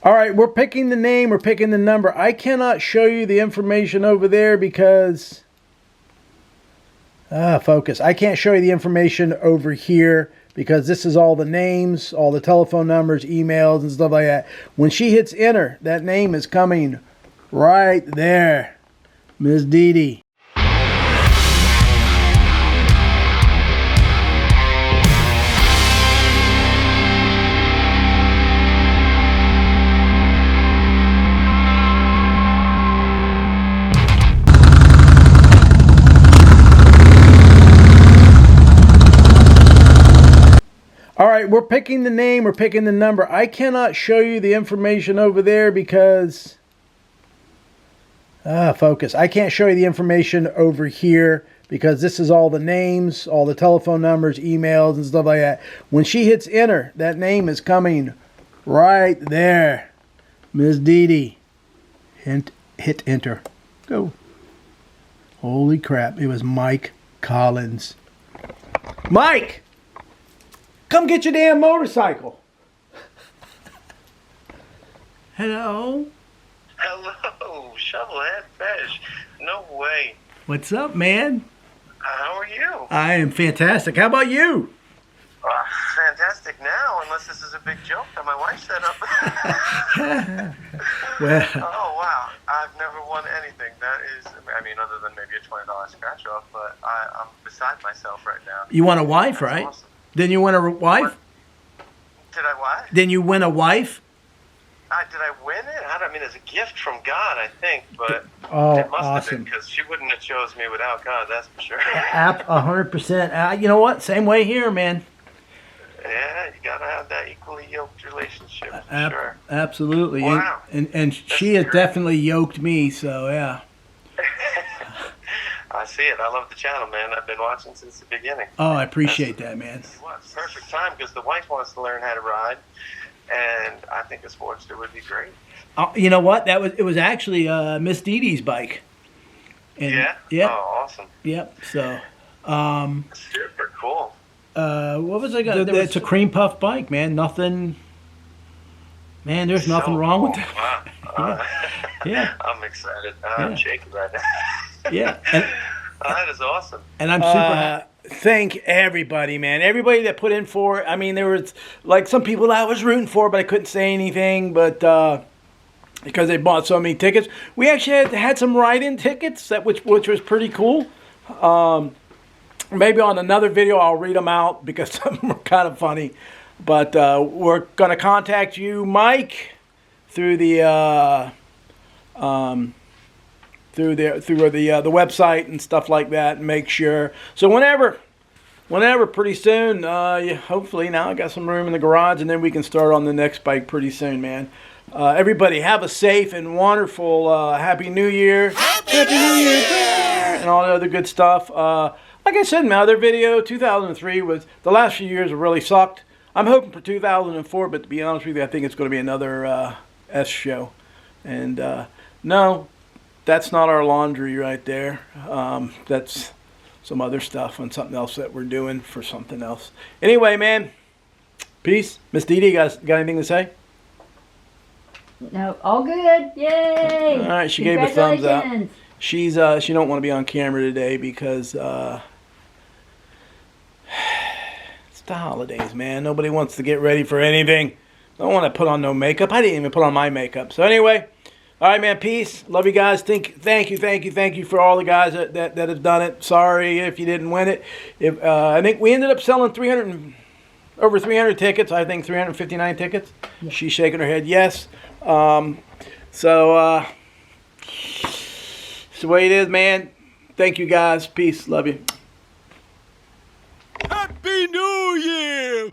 All right, we're picking the name, we're picking the number. I cannot show you the information over there because... focus. I can't show you the information over here because this is all the names, all the telephone numbers, emails, and stuff like that. When she hits enter, that name is coming right there. Miss Dee Dee. All right, we're picking the name, we're picking the number. I cannot show you the information over there because... focus. I can't show you the information over here because this is all the names, all the telephone numbers, emails, and stuff like that. When she hits enter, that name is coming right there. Miss Dee Dee. Hit enter. Go. Holy crap, it was Mike Collins. Mike! Come get your damn motorcycle. Hello? Hello, SHOVELHEADFFEJ. No way. What's up, man? How are you? I am fantastic. How about you? Fantastic now, unless this is a big joke that my wife set up. Well. Oh, wow. I've never won anything. That is, I mean, other than maybe a $20 scratch off, but I'm beside myself right now. You want a wife, That's right? Awesome. Then you win a wife? What? Did I what? Then you win a wife? Did I win it? I mean, it's a gift from God, I think, but oh, it must awesome. have been because she wouldn't have chose me without God, that's for sure. 100%. You know what? Same way here, man. Yeah, you gotta have that equally yoked relationship, for sure. Absolutely. Wow. And she has definitely yoked me, so yeah. I see it. I love the channel, man. I've been watching since the beginning. Oh, I appreciate that, man. Perfect time because the wife wants to learn how to ride, and I think a Sportster would be great. You know what? It was actually Miss Dee Dee's bike. And, yeah? Yeah. Oh, awesome. Yep. So. Super cool. What was I got? It's a cream puff bike, man. Nothing. Man, there's nothing wrong with it. Wow. Yeah. I'm excited. I'm shaking right now. Yeah. That is awesome. And I'm super happy. Thank everybody, man. Everybody that put in for it. I mean, there was like some people I was rooting for, but I couldn't say anything. But because they bought so many tickets, we actually had some write-in tickets, which was pretty cool. Maybe on another video I'll read them out because some of them are kind of funny. But we're gonna contact you, Mike, through the the website and stuff like that, and make sure. So whenever, pretty soon. Hopefully now I got some room in the garage, and then we can start on the next bike pretty soon, man. Everybody have a safe and wonderful Happy New Year, Happy New Year, and all the other good stuff. Like I said in my other video, 2003 was the last few years have really sucked. I'm hoping for 2004, but to be honest with you, I think it's going to be another S show. And no, that's not our laundry right there. That's some other stuff and something else that we're doing for something else. Anyway, man, peace. Miss Dee Dee, got anything to say? No, all good. Yay! All right, she gave a thumbs up. She don't want to be on camera today because it's the holidays, man. Nobody wants to get ready for anything. Don't want to put on no makeup. I didn't even put on my makeup. So anyway, all right, man. Peace. Love you guys. Thank you for all the guys that have done it. Sorry if you didn't win it. I think we ended up selling over 300 tickets. I think 359 tickets. Yeah. She's shaking her head yes. It's the way it is, man. Thank you guys. Peace. Love you. Happy New Year!